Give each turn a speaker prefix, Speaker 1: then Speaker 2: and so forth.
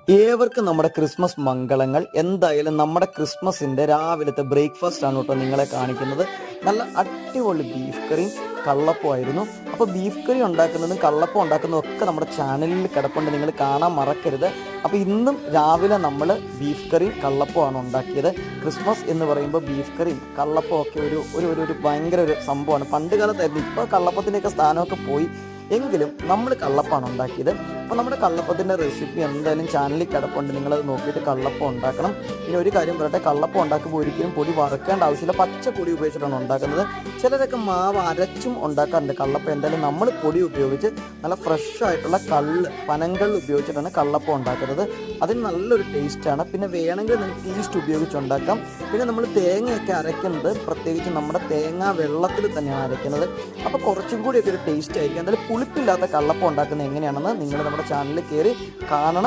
Speaker 1: ഏവർക്കും നമ്മുടെ ക്രിസ്മസ് മംഗളങ്ങൾ. എന്തായാലും നമ്മുടെ ക്രിസ്മസിൻ്റെ രാവിലത്തെ ബ്രേക്ക്ഫാസ്റ്റ് ആണ് കേട്ടോ നിങ്ങളെ കാണിക്കുന്നത്. നല്ല അടിപൊളി ബീഫ് കറിയും കള്ളപ്പമായിരുന്നു. അപ്പോൾ ബീഫ് കറി ഉണ്ടാക്കുന്നതും കള്ളപ്പം ഉണ്ടാക്കുന്നതും ഒക്കെ നമ്മുടെ ചാനലിൽ കിടപ്പുണ്ട്, നിങ്ങൾ കാണാൻ മറക്കരുത്. അപ്പോൾ ഇന്നും രാവിലെ നമ്മൾ ബീഫ് കറിയും കള്ളപ്പമാണ് ഉണ്ടാക്കിയത്. ക്രിസ്മസ് എന്ന് പറയുമ്പോൾ ബീഫ് കറിയും കള്ളപ്പം ഒക്കെ ഒരു ഭയങ്കര ഒരു സംഭവമാണ്. പണ്ട് കാലത്തായിരുന്നു, ഇപ്പോൾ കള്ളപ്പത്തിൻ്റെയൊക്കെ സ്ഥാനമൊക്കെ പോയി, എങ്കിലും നമ്മൾ കള്ളപ്പമാണ് ഉണ്ടാക്കിയത്. അപ്പോൾ നമ്മുടെ കള്ളപ്പത്തിൻ്റെ റെസിപ്പി എന്തായാലും ചാനലിൽ കിടപ്പുണ്ട്, നിങ്ങളത് നോക്കിയിട്ട് കള്ളപ്പം ഉണ്ടാക്കണം. ഇനി ഒരു കാര്യം പറയട്ടെ, കള്ളപ്പം ഉണ്ടാക്കുമ്പോൾ ഒരിക്കലും പൊടി വറുക്കേണ്ട ആവശ്യമില്ല, പച്ച പൊടി ഉപയോഗിച്ചിട്ടാണ് ഉണ്ടാക്കുന്നത്. ചിലരൊക്കെ മാവ് അരച്ചും ഉണ്ടാക്കാറുണ്ട് കള്ളപ്പം. എന്തായാലും നമ്മൾ പൊടി ഉപയോഗിച്ച് നല്ല ഫ്രഷ് ആയിട്ടുള്ള പനങ്കള്ള് ഉപയോഗിച്ചിട്ടാണ് കള്ളപ്പം ഉണ്ടാക്കുന്നത്. അതിന് നല്ലൊരു ടേസ്റ്റാണ്. പിന്നെ വേണമെങ്കിൽ നിങ്ങൾക്ക് ഈസ്റ്റ് ഉപയോഗിച്ച് ഉണ്ടാക്കാം. പിന്നെ നമ്മൾ തേങ്ങയൊക്കെ അരയ്ക്കുന്നത് പ്രത്യേകിച്ച് നമ്മുടെ തേങ്ങ വെള്ളത്തിൽ തന്നെയാണ് അരയ്ക്കുന്നത്. അപ്പോൾ കുറച്ചും കൂടിയൊക്കെ ഒരു ടേസ്റ്റ് ആയിരിക്കും. എന്തായാലും പുളിപ്പില്ലാത്ത കള്ളപ്പം ഉണ്ടാക്കുന്നത് എങ്ങനെയാണെന്ന് നിങ്ങൾ നമ്മുടെ ചാനലിൽ കയറി കാണണം.